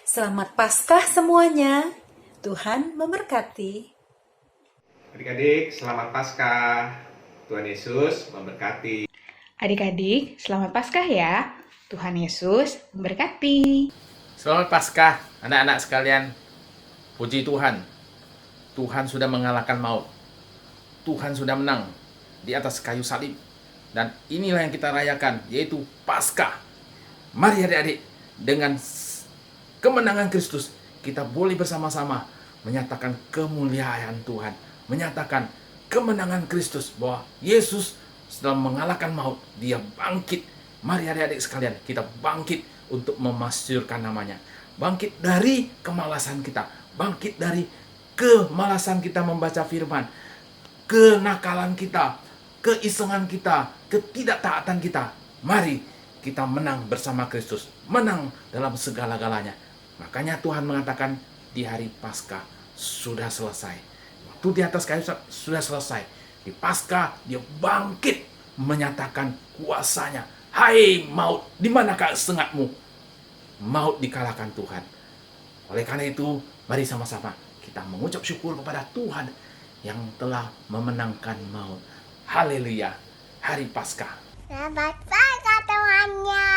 Selamat Paskah semuanya. Tuhan memberkati. Adik-adik, selamat Paskah. Tuhan Yesus memberkati. Adik-adik, selamat Paskah ya. Tuhan Yesus memberkati. Selamat Paskah, anak-anak sekalian. Puji Tuhan. Tuhan sudah mengalahkan maut. Tuhan sudah menang di atas kayu salib. Dan inilah yang kita rayakan, yaitu Paskah. Mari adik-adik, dengan kemenangan Kristus, kita boleh bersama-sama menyatakan kemuliaan Tuhan. Menyatakan kemenangan Kristus, bahwa Yesus setelah mengalahkan maut, dia bangkit. Mari adik-adik sekalian, kita bangkit untuk memasyurkan namanya. Bangkit dari kemalasan kita. Bangkit dari kemalasan kita membaca firman. Kenakalan kita, keisengan kita, ketidaktaatan kita. Mari kita menang bersama Kristus. Menang dalam segala-galanya. Makanya Tuhan mengatakan di hari Paskah sudah selesai. Waktu di atas kayu sudah selesai. Di Paskah dia bangkit menyatakan kuasanya. Hai maut, di manakah sengatmu? Maut dikalahkan Tuhan. Oleh karena itu, mari sama-sama kita mengucap syukur kepada Tuhan yang telah memenangkan maut. Haleluya. Hari Paskah. Selamat Paskah temannya.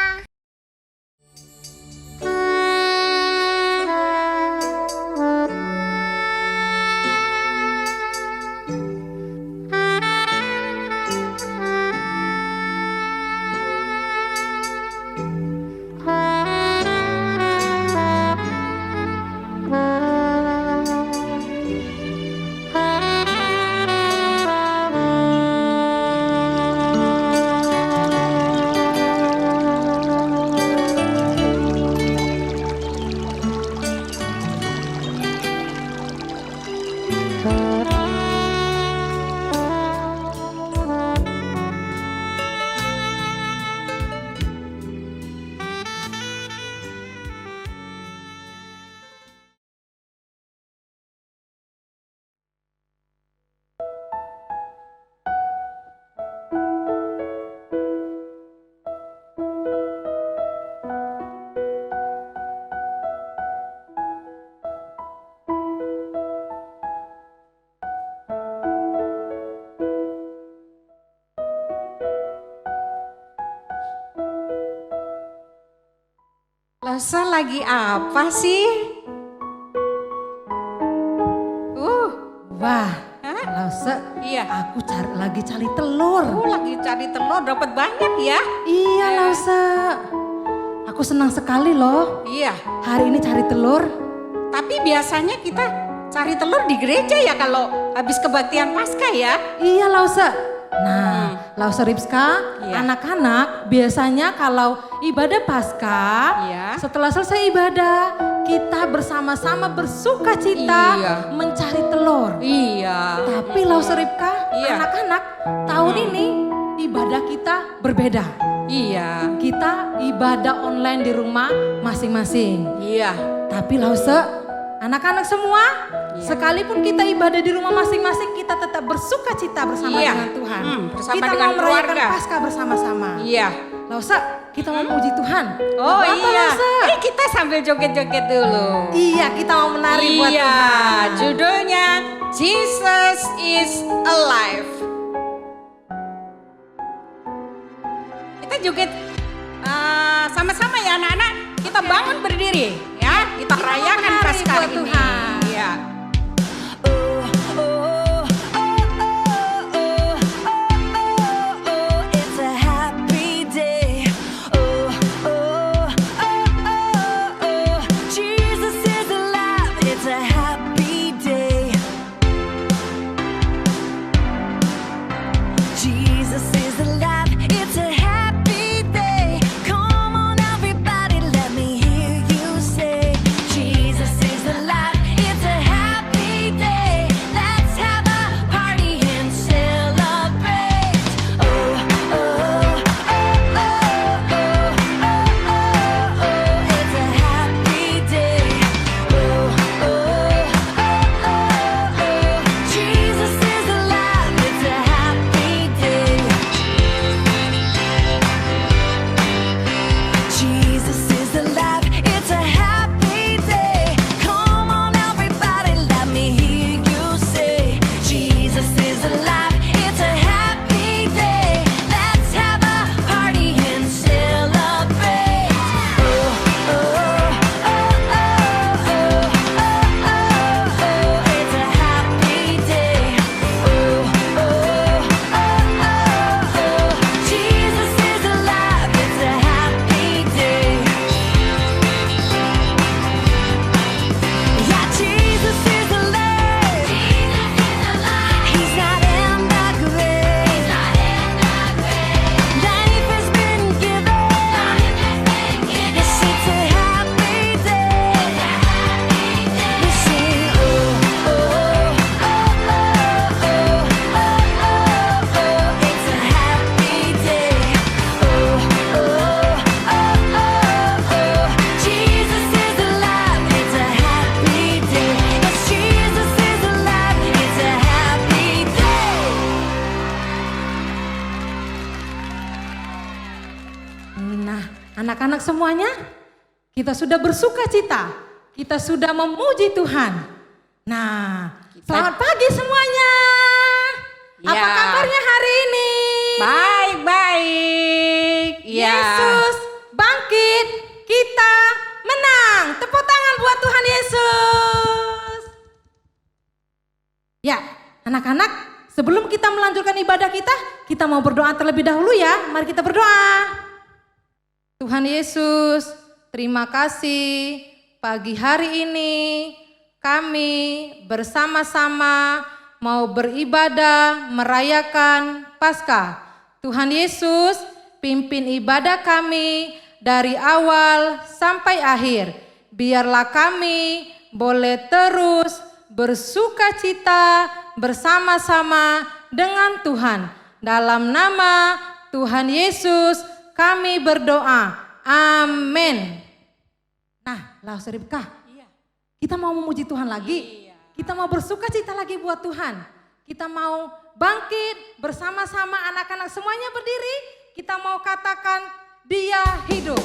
Lasa lagi apa sih? Wah, Hah? Lause, Iya. aku lagi cari telur. Lagi cari telur dapat banyak ya. Iya, Lause. Aku senang sekali loh. Iya. Hari ini cari telur. Tapi biasanya kita cari telur di gereja ya kalau habis kebaktian Paskah ya. Iya, Lause. Nah, Lause Ripska, Iya. anak-anak biasanya kalau ibadah Paskah, Iya. setelah selesai ibadah, kita bersama-sama bersuka cita Iya. mencari telur. Iya. Tapi Lause Ripka, Iya. anak-anak, tahun ini ibadah kita berbeda. Iya. Kita ibadah online di rumah masing-masing. Iya. Tapi Lause, anak-anak semua, sekalipun kita ibadah di rumah masing-masing, kita tetap bersuka cita bersama Iya. dengan Tuhan. Bersama kita dengan mau merayakan keluarga. Paskah bersama-sama. Iya. Lause, kita mau memuji Tuhan. Oh Apa, iya. Lause? Kita sambil joget-joget dulu. Iya, kita mau menari buat Iya, Tuhan. judulnya Jesus is Alive. Kita joget sama-sama ya anak-anak. Kita bangun berdiri ya. Kita rayakan menari Paskah buat ini. Tuhan. Iya. It's a happy day. Jesus is alive. It's a happy day. Jesus is alive. It's a happy day. Come on, everybody, let me hear you say, Jesus is alive. Nah, anak-anak semuanya, kita sudah bersuka cita, kita sudah memuji Tuhan. Nah, selamat pagi semuanya. Apa Ya. kabarnya hari ini? Baik. Ya. Yesus bangkit, kita menang. Tepuk tangan buat Tuhan Yesus. Ya, anak-anak, sebelum kita melanjutkan ibadah kita mau berdoa terlebih dahulu ya. Mari kita berdoa. Tuhan Yesus, terima kasih pagi hari ini kami bersama-sama mau beribadah merayakan Paskah. Tuhan Yesus, pimpin ibadah kami dari awal sampai akhir. Biarlah kami boleh terus bersuka cita bersama-sama dengan Tuhan. Dalam nama Tuhan Yesus kami berdoa. Amin. Nah, Laus Ribka, kita mau memuji Tuhan lagi. Kita mau bersuka cita lagi buat Tuhan. Kita mau bangkit bersama-sama anak-anak semuanya berdiri. Kita mau katakan Dia hidup.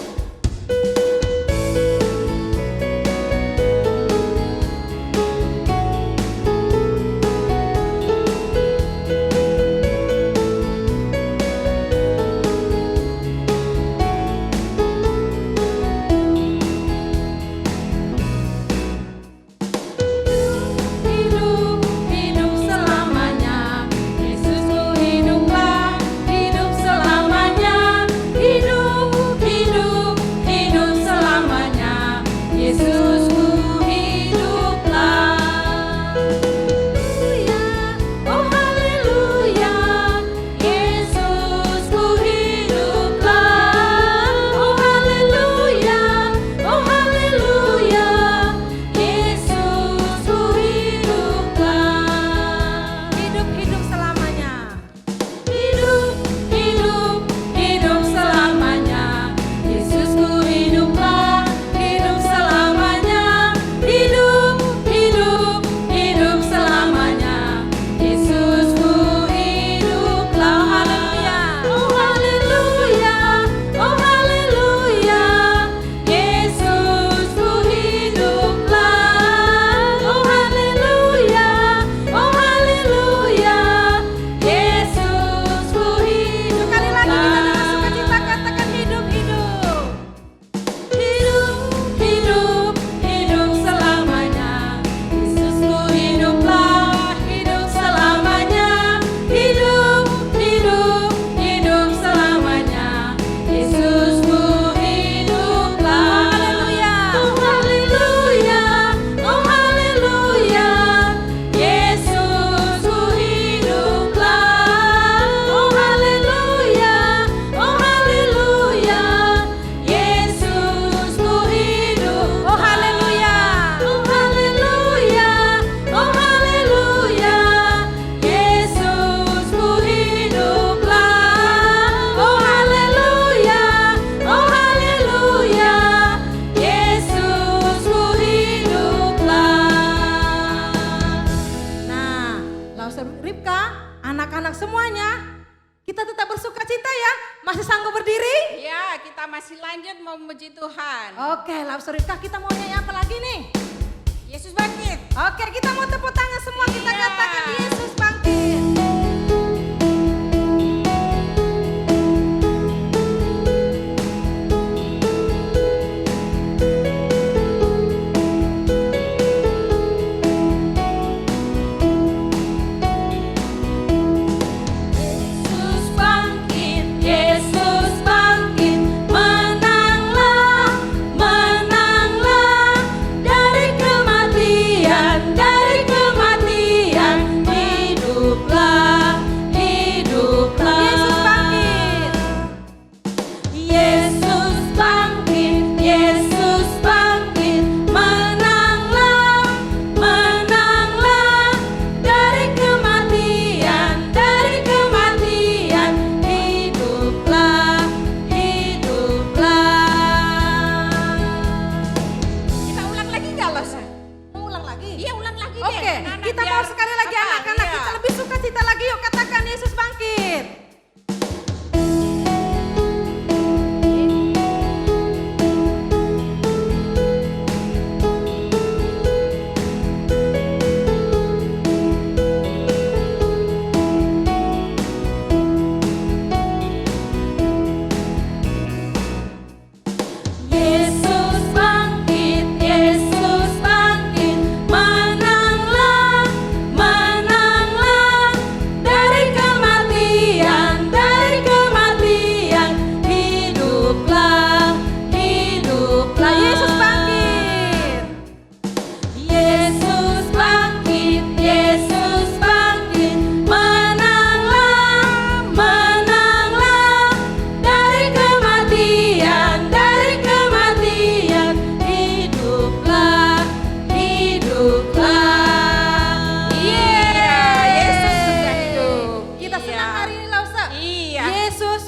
anak-anak semuanya, kita tetap bersuka cita ya. Masih sanggup berdiri? Ya, kita masih lanjut memuji Tuhan. Oke, Lapsorika, kita mau nyanyi apa lagi nih? Yesus bangkit. Oke, kita mau tepuk tangan semua, kita Iya. katakan Yesus bangkit. Yesus bangkit, menanglah, menanglah dari kematian, hidup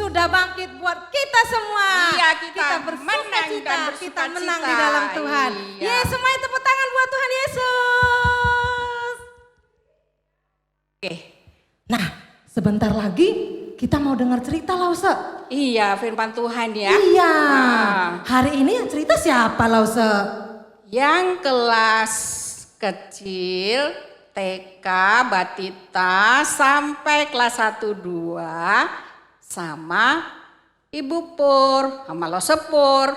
sudah bangkit buat kita semua. Iya, kita bersuka menang cita, dan kita bersuka menang cita. di dalam Tuhan. Iya. Yeay, semuanya tepuk tangan buat Tuhan Yesus. Oke. Nah, sebentar lagi kita mau dengar cerita Lause. Iya, firman Tuhan ya. Iya. Nah. Hari ini yang cerita siapa Lause? Yang kelas kecil, TK, Batita, sampai kelas 1, 2, sama Ibu Pur, sama Lause Pur.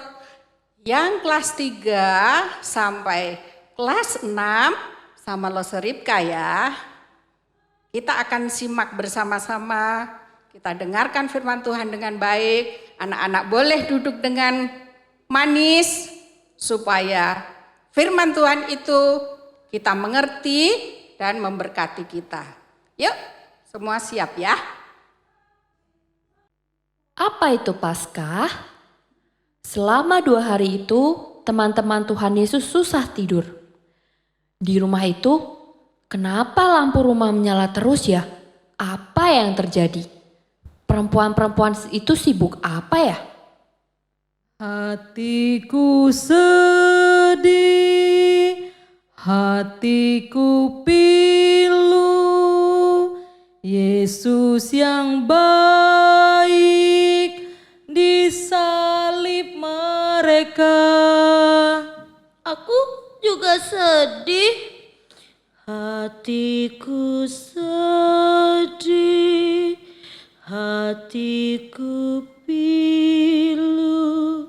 Yang kelas 3 sampai kelas 6 sama Lause Ripka ya. Kita akan simak bersama-sama, kita dengarkan firman Tuhan dengan baik. Anak-anak boleh duduk dengan manis supaya firman Tuhan itu kita mengerti dan memberkati kita. Yuk, semua siap ya? Apa itu Paskah? Selama 2 hari itu, teman-teman Tuhan Yesus susah tidur. Di rumah itu, kenapa lampu rumah menyala terus ya? Apa yang terjadi? Perempuan-perempuan itu sibuk apa ya? Hatiku sedih, hatiku pilu, Yesus yang baik disalib mereka. Aku juga sedih. Hatiku sedih, hatiku pilu,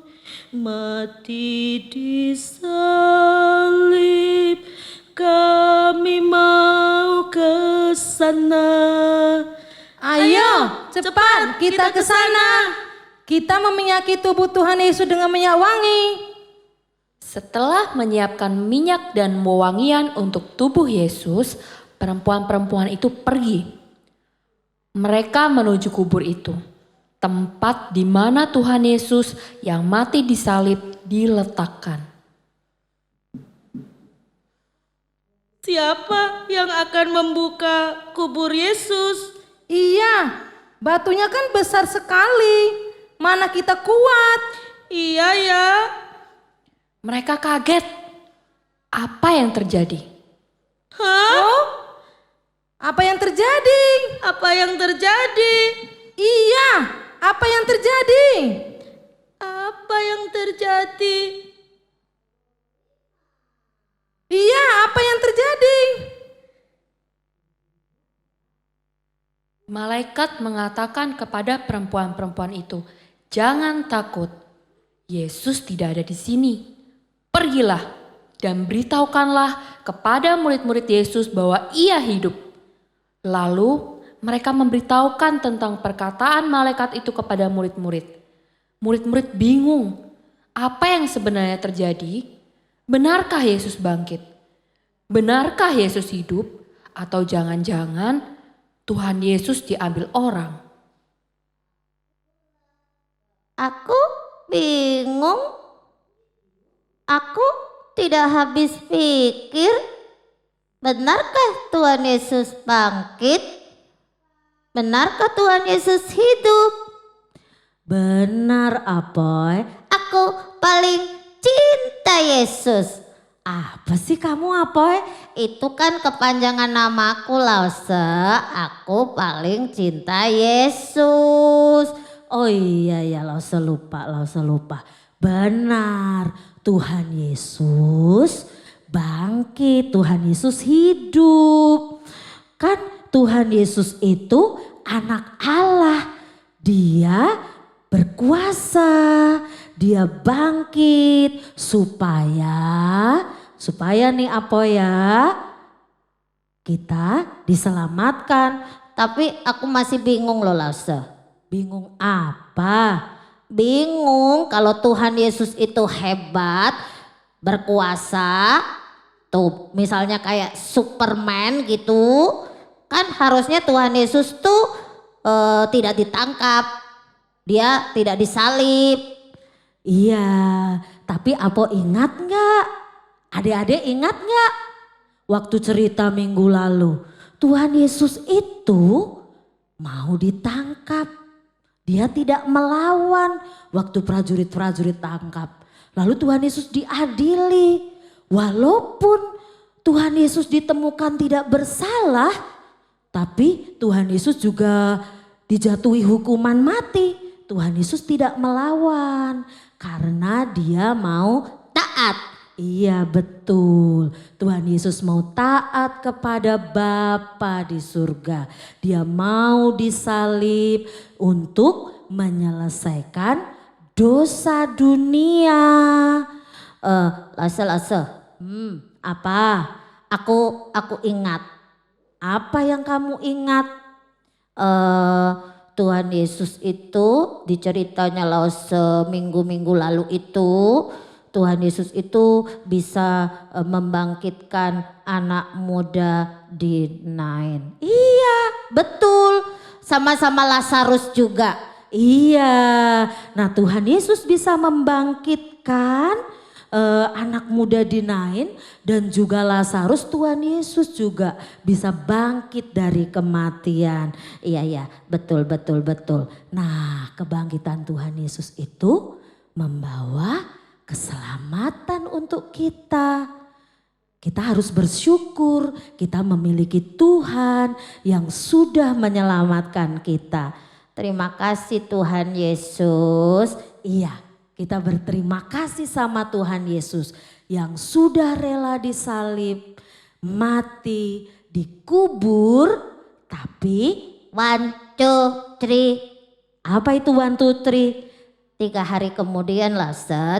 mati disalib, kami mau ke sana. Ayo, cepat kita ke sana. Kita meminyaki tubuh Tuhan Yesus dengan minyak wangi. Setelah menyiapkan minyak dan wewangian untuk tubuh Yesus, perempuan-perempuan itu pergi. Mereka menuju kubur itu, tempat di mana Tuhan Yesus yang mati disalib diletakkan. Siapa yang akan membuka kubur Yesus? Iya, batunya kan besar sekali. Mana kita kuat? Iya ya. Mereka kaget. Apa yang terjadi? Hah? Oh, apa yang terjadi? Apa yang terjadi? Iya, apa yang terjadi? Apa yang terjadi? Iya, apa yang terjadi? Malaikat mengatakan kepada perempuan-perempuan itu, "Jangan takut, Yesus tidak ada di sini. Pergilah dan beritahukanlah kepada murid-murid Yesus bahwa ia hidup." Lalu mereka memberitahukan tentang perkataan malaikat itu kepada murid-murid. Murid-murid bingung, apa yang sebenarnya terjadi? Benarkah Yesus bangkit? Benarkah Yesus hidup? Atau jangan-jangan Tuhan Yesus diambil orang? Aku bingung. Aku tidak habis pikir. Benarkah Tuhan Yesus bangkit? Benarkah Tuhan Yesus hidup? Benar, Apoy. Aku paling cinta Yesus. Apa sih kamu, Apoy? Itu kan kepanjangan namaku, Lause. Aku paling cinta Yesus. Oh iya ya, Lause lupa. Benar, Tuhan Yesus bangkit, Tuhan Yesus hidup. Kan Tuhan Yesus itu anak Allah. Dia berkuasa, dia bangkit supaya nih apa ya, kita diselamatkan. Tapi aku masih bingung loh, Lause. Bingung apa? Bingung kalau Tuhan Yesus itu hebat, berkuasa, tuh misalnya kayak Superman gitu, kan harusnya Tuhan Yesus tuh tidak ditangkap, dia tidak disalib. Iya, tapi Apo ingat nggak? Adik-adik ingat nggak? Waktu cerita minggu lalu, Tuhan Yesus itu mau ditangkap, Dia tidak melawan waktu prajurit-prajurit tangkap. Lalu Tuhan Yesus diadili. Walaupun Tuhan Yesus ditemukan tidak bersalah, tapi Tuhan Yesus juga dijatuhi hukuman mati. Tuhan Yesus tidak melawan karena dia mau taat. Iya betul, Tuhan Yesus mau taat kepada Bapa di surga. Dia mau disalib untuk menyelesaikan dosa dunia. Lase. Apa? Aku ingat. Apa yang kamu ingat? Tuhan Yesus itu diceritanya seminggu-minggu lalu itu, Tuhan Yesus itu bisa membangkitkan anak muda di Nain. Iya, betul. Sama-sama Lazarus juga. Iya. Nah, Tuhan Yesus bisa membangkitkan anak muda di Nain dan juga Lazarus. Tuhan Yesus juga bisa bangkit dari kematian. Iya, betul. Nah, kebangkitan Tuhan Yesus itu membawa keselamatan untuk kita. Kita harus bersyukur kita memiliki Tuhan yang sudah menyelamatkan kita. Terima kasih Tuhan Yesus. Iya, kita berterima kasih sama Tuhan Yesus yang sudah rela disalib, mati, dikubur, tapi 1, 2, 3. Apa itu 1, 2, 3? 3 hari kemudian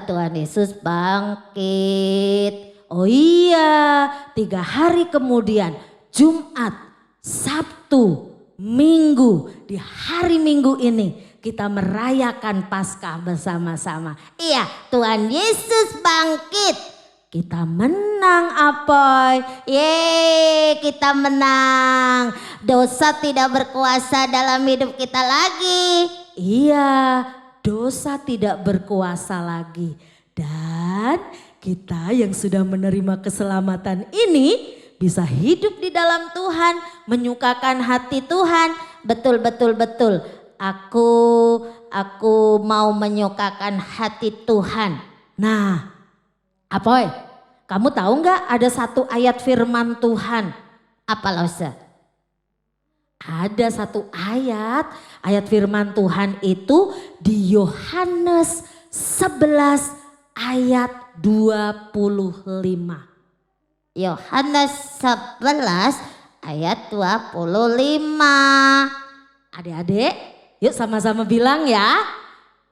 Tuhan Yesus bangkit. Oh iya, 3 hari kemudian Jumat, Sabtu, Minggu. Di hari Minggu ini kita merayakan Paskah bersama-sama. Iya, Tuhan Yesus bangkit. Kita menang Apoy. Yeay, kita menang. Dosa tidak berkuasa dalam hidup kita lagi. Iya, dosa tidak berkuasa lagi. Dan kita yang sudah menerima keselamatan ini bisa hidup di dalam Tuhan, menyukakan hati Tuhan. Betul. Aku mau menyukakan hati Tuhan. Nah, Apoy, kamu tahu nggak ada satu ayat firman Tuhan? Apa Lause? Ada satu ayat firman Tuhan itu di Yohanes 11 ayat 25. Yohanes 11 ayat 25. Adik-adik, yuk sama-sama bilang ya.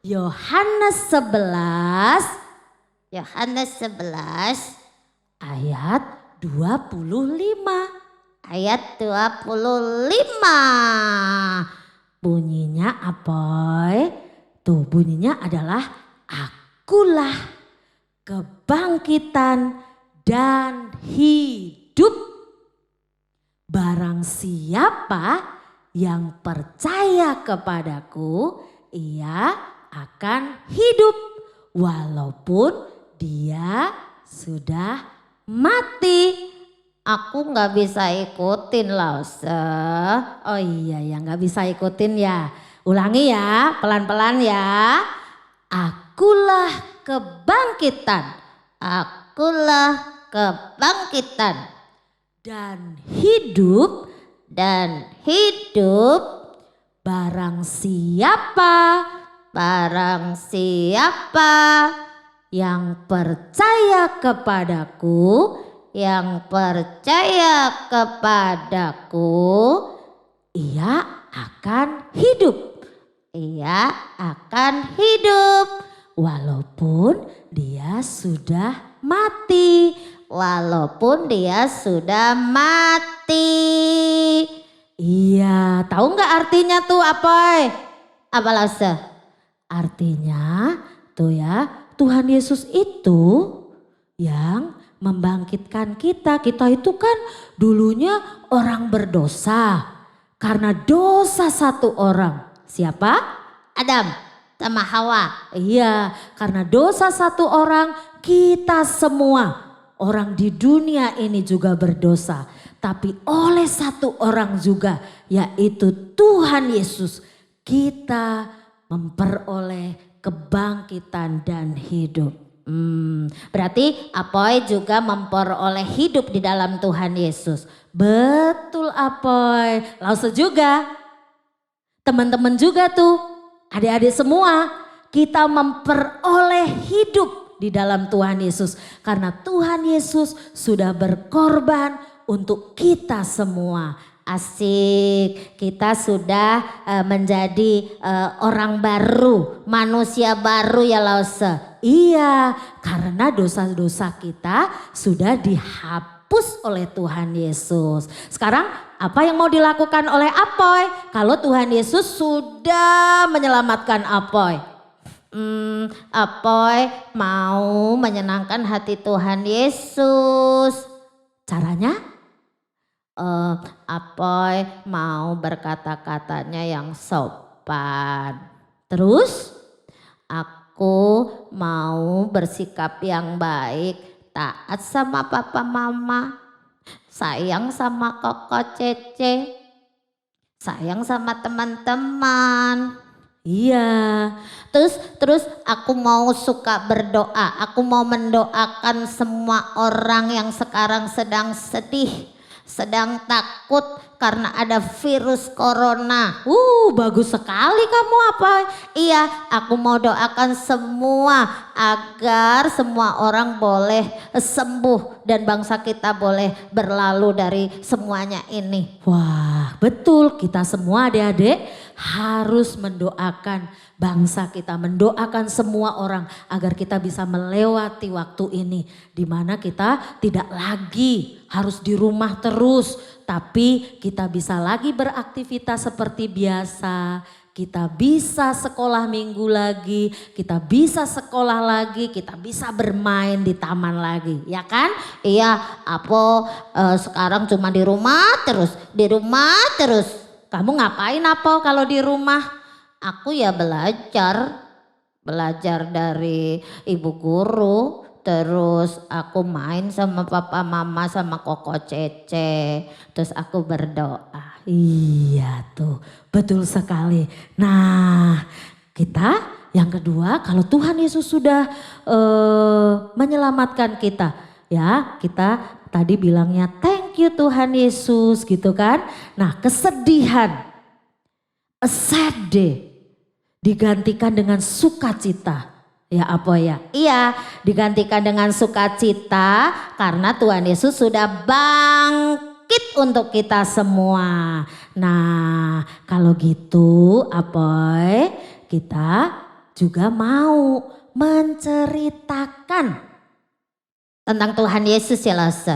Yohanes 11 ayat 25. Ayat 25. Bunyinya Apoy? Tuh bunyinya adalah akulah kebangkitan dan hidup. Barang siapa yang percaya kepadaku, ia akan hidup walaupun dia sudah mati. Aku nggak bisa ikutin Lause. Oh iya ya, nggak bisa ikutin ya. Ulangi ya, pelan-pelan ya. Akulah kebangkitan. Akulah kebangkitan dan hidup. Barang siapa yang percaya kepadaku, ia akan hidup walaupun dia sudah mati. Iya, tahu nggak artinya tuh Apoy? Apa Lause? Artinya tuh ya, Tuhan Yesus itu yang membangkitkan kita. Kita itu kan dulunya orang berdosa. Karena dosa satu orang. Siapa? Adam sama Hawa. Iya, karena dosa satu orang, kita semua orang di dunia ini juga berdosa. Tapi oleh satu orang juga, yaitu Tuhan Yesus, kita memperoleh kebangkitan dan hidup. Berarti Apoy juga memperoleh hidup di dalam Tuhan Yesus. Betul Apoy. Lause juga. Teman-teman juga tuh, adik-adik semua, kita memperoleh hidup di dalam Tuhan Yesus. Karena Tuhan Yesus sudah berkorban untuk kita semua. Asik, kita sudah menjadi orang baru, manusia baru ya Lause. Iya, karena dosa-dosa kita sudah dihapus oleh Tuhan Yesus. Sekarang apa yang mau dilakukan oleh Apoy? Kalau Tuhan Yesus sudah menyelamatkan Apoy. Apoy mau menyenangkan hati Tuhan Yesus. Caranya? Apoy mau berkata-katanya yang sopan. Terus aku mau bersikap yang baik, taat sama papa mama, sayang sama koko Cece, sayang sama teman-teman. Iya, terus aku mau suka berdoa, aku mau mendoakan semua orang yang sekarang sedang sedih, sedang takut karena ada virus corona. Bagus sekali kamu apa? Iya, aku mau doakan semua agar semua orang boleh sembuh dan bangsa kita boleh berlalu dari semuanya ini. Wah, betul, kita semua adik-adik harus mendoakan bangsa kita, mendoakan semua orang agar kita bisa melewati waktu ini di mana kita tidak lagi harus di rumah terus, tapi kita bisa lagi beraktivitas seperti biasa. Kita bisa sekolah minggu lagi, kita bisa sekolah lagi, kita bisa bermain di taman lagi, ya kan? Iya, Apo sekarang cuma di rumah terus, di rumah terus. Kamu ngapain Apo kalau di rumah? Aku ya belajar dari ibu guru, terus aku main sama papa mama sama koko Cece, terus aku berdoa. Iya tuh, betul sekali. Nah, kita yang kedua, kalau Tuhan Yesus sudah menyelamatkan kita, ya kita tadi bilangnya thank you Tuhan Yesus gitu kan. Nah, kesedihan, a sad day, digantikan dengan sukacita. Ya apa ya? Iya, digantikan dengan sukacita karena Tuhan Yesus sudah bangkit untuk kita semua. Nah, kalau gitu Apoy, kita juga mau menceritakan tentang Tuhan Yesus ya Lause.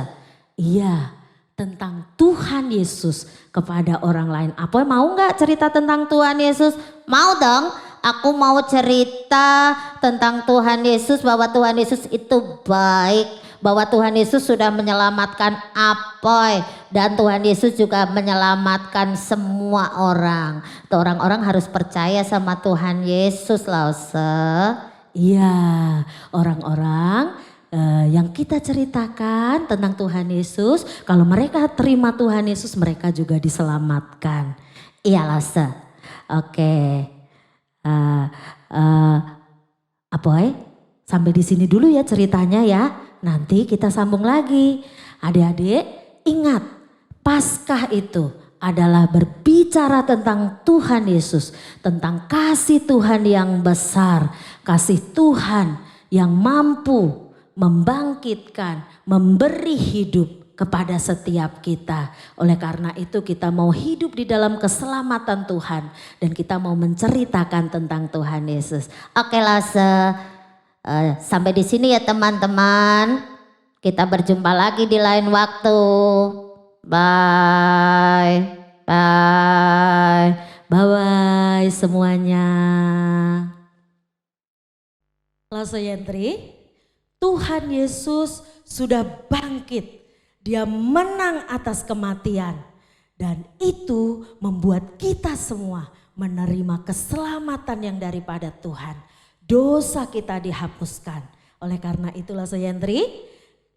Iya, tentang Tuhan Yesus kepada orang lain. Apoy mau nggak cerita tentang Tuhan Yesus? Mau dong. Aku mau cerita tentang Tuhan Yesus, bahwa Tuhan Yesus itu baik, bahwa Tuhan Yesus sudah menyelamatkan Apoy, dan Tuhan Yesus juga menyelamatkan semua orang. Tuh, orang-orang harus percaya sama Tuhan Yesus, Lause. Iya, orang-orang yang kita ceritakan tentang Tuhan Yesus, kalau mereka terima Tuhan Yesus, mereka juga diselamatkan. Iya, Lause. Oke. Apoy, sampai di sini dulu ya ceritanya ya. Nanti kita sambung lagi. Adik-adik, ingat, Paskah itu adalah berbicara tentang Tuhan Yesus, tentang kasih Tuhan yang besar, kasih Tuhan yang mampu membangkitkan, memberi hidup kepada setiap kita. Oleh karena itu kita mau hidup di dalam keselamatan Tuhan dan kita mau menceritakan tentang Tuhan Yesus. Oke Lause, sampai di sini ya teman-teman. Kita berjumpa lagi di lain waktu. Bye. Bye. Bye-bye semuanya. Lause Yentri, Tuhan Yesus sudah bangkit. Dia menang atas kematian dan itu membuat kita semua menerima keselamatan yang daripada Tuhan. Dosa kita dihapuskan. Oleh karena itulah Yentri,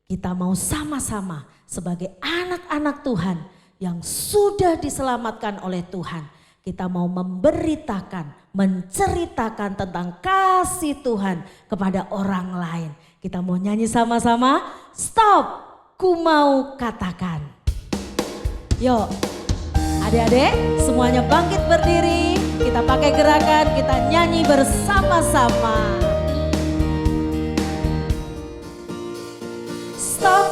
kita mau sama-sama sebagai anak-anak Tuhan yang sudah diselamatkan oleh Tuhan. Kita mau memberitakan, menceritakan tentang kasih Tuhan kepada orang lain. Kita mau nyanyi sama-sama. Stop, ku mau katakan. Yuk, adik-adik semuanya bangkit berdiri. Kita pakai gerakan, kita nyanyi bersama-sama. Stop,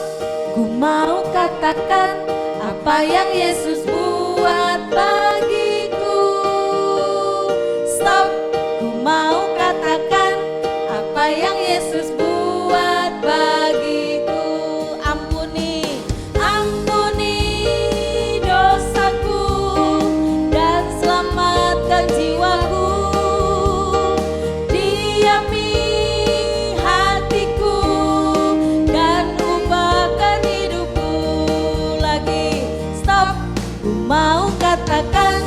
ku mau katakan apa yang Yesus buat bagiku. Stop, ku mau katakan apa yang Yesus buat bagiku. Ampuni, ampuni dosaku dan selamatkan jiwaku. Diami hatiku dan ubahkan hidupku lagi. Stop, ku mau katakan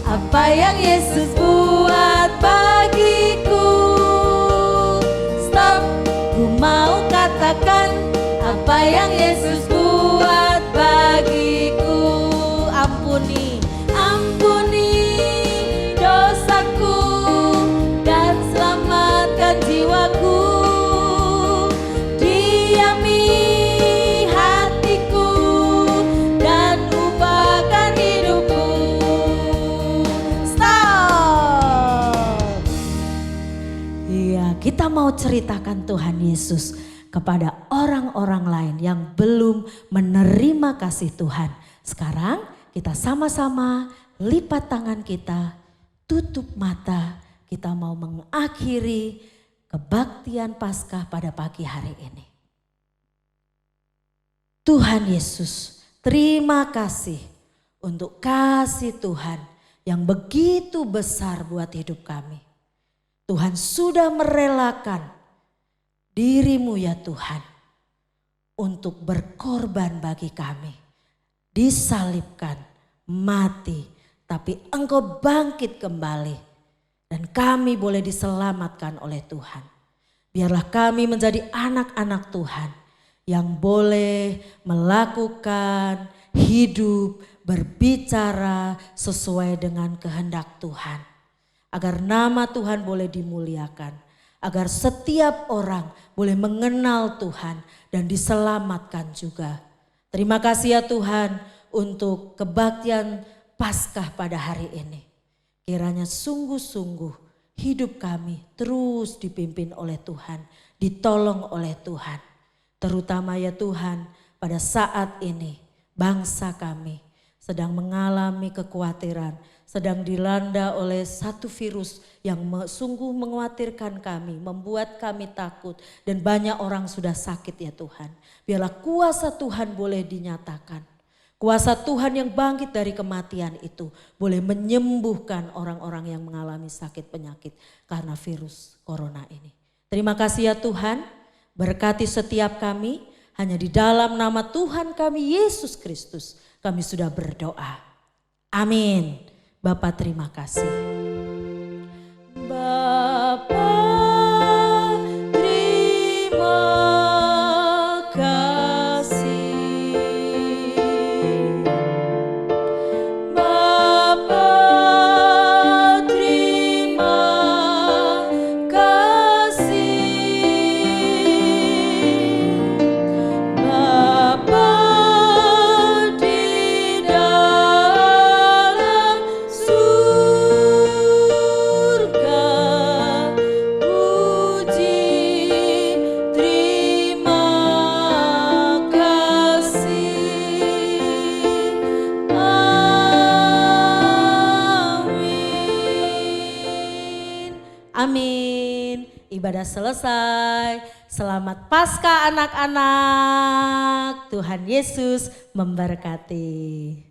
apa yang Yesus buat bagiku. Stop, ku mau katakan apa yang Yesus buat bagiku. Ampuni, ampuni dosaku dan selamatkan jiwaku. Diami hatiku dan ubahkan hidupku. Stop. Iya, kita mau ceritakan Tuhan Yesus kepada orang-orang lain yang belum menerima kasih Tuhan. Sekarang kita sama-sama lipat tangan kita, tutup mata. Kita mau mengakhiri kebaktian Paskah pada pagi hari ini. Tuhan Yesus, terima kasih untuk kasih Tuhan yang begitu besar buat hidup kami. Tuhan sudah merelakan dirimu ya Tuhan untuk berkorban bagi kami. Disalibkan, mati, tapi Engkau bangkit kembali. Dan kami boleh diselamatkan oleh Tuhan. Biarlah kami menjadi anak-anak Tuhan yang boleh melakukan hidup, berbicara sesuai dengan kehendak Tuhan. Agar nama Tuhan boleh dimuliakan. Agar setiap orang boleh mengenal Tuhan dan diselamatkan juga. Terima kasih ya Tuhan untuk kebaktian Paskah pada hari ini. Kiranya sungguh-sungguh hidup kami terus dipimpin oleh Tuhan, ditolong oleh Tuhan. Terutama ya Tuhan pada saat ini bangsa kami sedang mengalami kekhawatiran, sedang dilanda oleh satu virus yang sungguh mengkhawatirkan kami, membuat kami takut dan banyak orang sudah sakit ya Tuhan. Biarlah kuasa Tuhan boleh dinyatakan. Kuasa Tuhan yang bangkit dari kematian itu boleh menyembuhkan orang-orang yang mengalami sakit penyakit karena virus corona ini. Terima kasih ya Tuhan, berkati setiap kami, hanya di dalam nama Tuhan kami Yesus Kristus kami sudah berdoa. Amin. Bapa terima kasih. Bapa terima kasih. Bapa terima kasih. Bapa di dalam surga, puji terima kasih. Amin. Amin. Ibadah selesai. Selamat Paskah anak-anak. Tuhan Yesus memberkati.